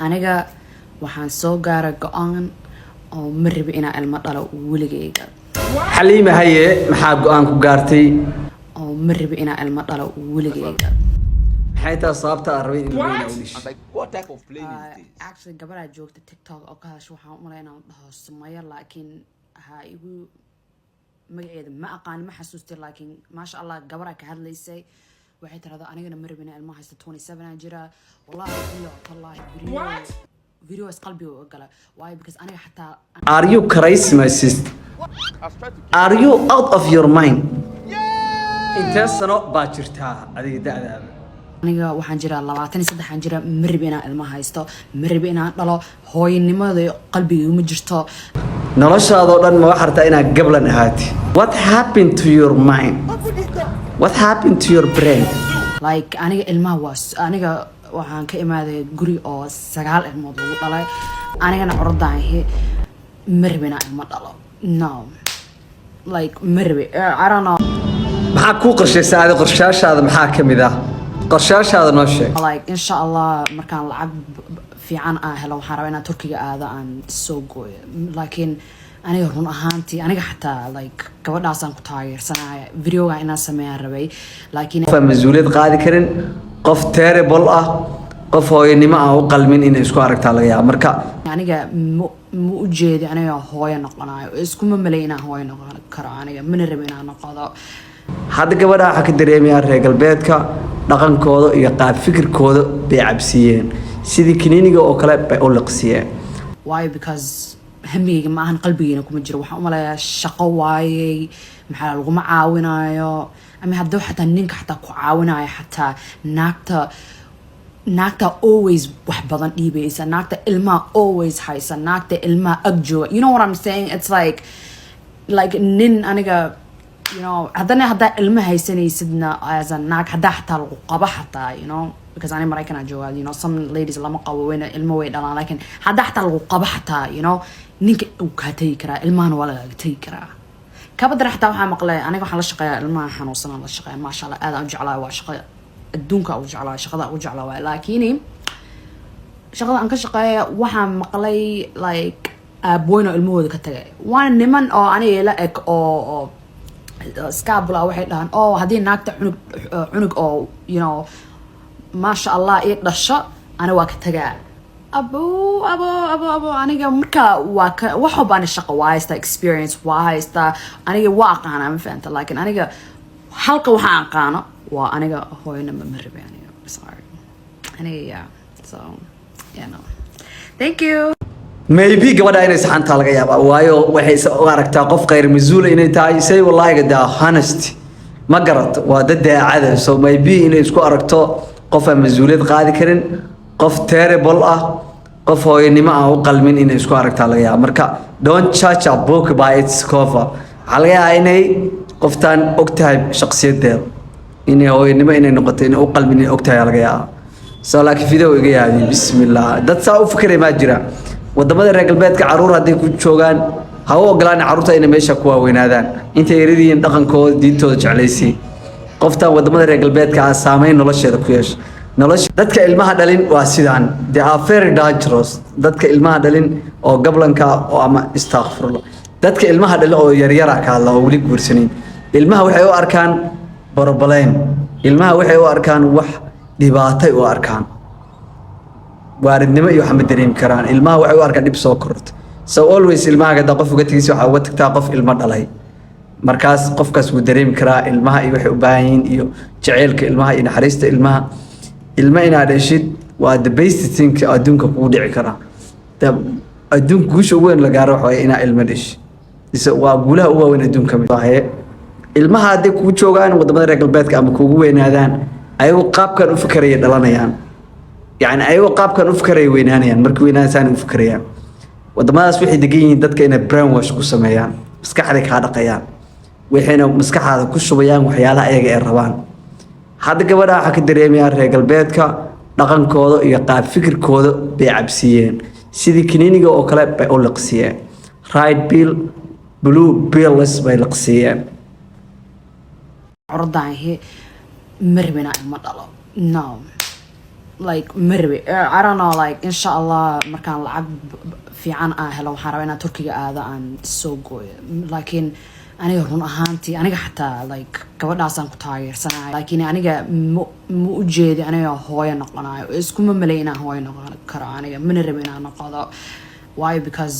aniga waxaan soo gaaray go'aan oo ma rabi inaan ilmo dhalo weligeyga. Xaliima haye maxaa go'aan ku gaartay oo ma rabi inaan ilmo dhalo weligeyga. maxay tahay sababta aad rabay in la weydiiso I'm like, what type of plane is this? Actually gabadha joogta TikTok oo ka hadasho waxaan u maleynaa dhaho Sumaya laakiin ha igu magaceeda ma aqaan ma xasuustay laakiin maasha Allah gabadha ka hadlaysay waxay tiraahdaa anigana ma rabin ilmo haysta 27 aan jira wallahi video is qalbiga u gala why because aniga xataa Are you crazy my sister? Are you out of your mind? Intee sano baa jirtaa adiga da'daada? aniga waxaan jiraa 23 aan jira ma rabin inaan ilmo haysto ma rabin inaan dhalo hooyanimada qalbiga uma jirto noloshaada oo dhan ma waxa rabtaa inaad gablan ahaati What happened to your mind? What happened to your brain? like aniga ilmaha was aniga waxaan ka imaaday guri oo 9 ilmood lagu dhalay anigana ordaahay ma rabin inaan ilmo dhalo no like ma rabin I don't know maxaa ku qorshaysaa adiga qorshaashaada maxaa kamid ah qorshaashaada noo sheeg like insha Allah markaan lacag fiican aan helo waxaan rabaa inaan Turkiga aado aan soo gooyo laakiin aniga run ahaantii aniga xataa like gabadhaasaan ku taageersanahay videoga inaan sameeyaan rabay laakiin qof mas'uuliyad qaadi karin qof terrible ah qof hooyanimo aan u qalmin in isku aragtaa laga yaabo marka aniga ma u jeedi aniga hooyo noqonayo iskuma malay inaan hooyo noqon karo aniga mana rabin inaan noqdo hadda gabadha waxa ka dareemaya reer galbeedka dhaqankooda iyo qaab fikirkooda bay cabsiyeen sidii kiniiniga oo kale bay u liqsiyeen why because hamigeyga ma ahan qalbigeyna kuma jiro waxaan u maleeyaa shaqo waayey maxaa lagu ma caawinayo ama haddii xataa ninka xataa ku caawinayo xataa naagta always wax badan dhiibaysa naagta ilmaha always haysa naagta ilmaha ag jooga you know what I'm saying it's like nin aniga you know haddaa ilma haysanaysidna as a naag haddaa xataa lagu qabo xataa you know because ani Maraykan aan joogaa you know some ladies lama qabo wayna ilmo way dhalaan laakiin haddaa xataa lagu qabo xataa you know ninka uu ka tagi karaa ilmahana waa laga tagi karaa kabadar xataa waxaa maqlay aniga waxaan la shaqeeyaa ilmaha xanuunsan la shaqeeyaa maasha Allah aad aan u jeclahay waa shaqo adduunka u jeclahay shaqada u jeclahay laakiin shaqada aan ka shaqeeyaa waxaan maqlay like abooyna ilmahooda ka tagay waa niman oo aniga la eg oo scabula waxay dhahan oo hadii naagta cunug oo you know maasha Allah ay dhasho ana waa ka tagaa abo aniga marka waa waxa baan shaqo waa haysta experience waa haysta aniga waa aqaan ma fahamta laakiin aniga halka waxa aqaano waa aniga hooyana ma rabi aniga sorry aniga yeah so yeah no thank you maybe gabadha inay saxanta laga yaabaa waayo waxay u aragtaa qof qayr mas'uul inay tahay say wallahi gada honest ma garato waa dad daacad so maybe inay isku aragto qof aan mas'uuliyad qaadi karin qof terrible ah qof hooyanimo aan u qalmin inay isku aragtaa laga yaabaa marka don't judge a book by its cover laga yaabaa inay qoftaan ogtahay shakhsiyadeeda inay hooyanimo inay noqoto inay u qalmin inay ogtahay laga yaabaa so laakiin video iga yaabin bismillah dad saa u fikiray ma jira wadamada reer galbeedka caruur haday ku joogan ha u ogolaan caruurta inay meesha ku waaweynaadaan intay yaridiin dhaqankooda diintooda jeclaysi qofta wadamada reer galbeedka saameyn nolosheeda ku yeesho nolosha dadka ilmaha dhalin waa sidaan they are very dangerous dadka ilmaha dhalin oo gablanka oo ama astaghfirullah dadka ilmaha dhalin oo yaryara ka hadla oo wali guursanin ilmaha waxay u arkaan problem ilmaha waxay u arkaan wax dhibaatay u arkaan waaridnimo iyo waxa ma dareemi karaan ilmaha waxay u arkaan dib soo korto so always ilmaha gada qof uga tagis waxa uga tagtaa qof ilmo dhalay markaas qofkaas uu dareemi karaa ilmaha iyo waxay u baahan yihiin iyo jaceylka ilmaha iyo naxariista ilmaha inaad dhashid waa the best thing adduunka kugu dhici kara adduunka guusha ugu weyn la gaaro waxa inaa ilmo dhasho waa guulaha ugu weyn adduunka mid ah ilmaha haday kugu joogaan wadamada reer galbeedka ama kugu weynaadaan ayagu qaabkan u fikraya dhalanayaan يعني أيوة قاب كان أفكر وينان يعني مركو وينان ثاني أفكر يعني وضمان أسوي حد جين دتك إنه براون واش قصة يعني مسكح عليك هذا قيان وحين مسكح هذا كل شو بيان وحيالها أي الروان هذا كبر حق الدريم يا رجال بيتك نقن كود يقاب فكر كود بعبسيين سيدي كنيني أو كلام بقولقسيين رايت بيل بلو بيلس بقولقسيين عرض هي مربنا المطلب no like marwe I don't know like inshallah markaan lacag fiican aan helo waxaan rabaa inaan Turkiga aado aan soo gooyo laakiin aniga run ahaantii aniga xataa like gabadhaasaan ku taageersanahay laakiin aniga ma u jeedi aniga hooyo noqonayo iskuma maleeyna hooyo noqon karo aniga mana rabin inaan noqdo why because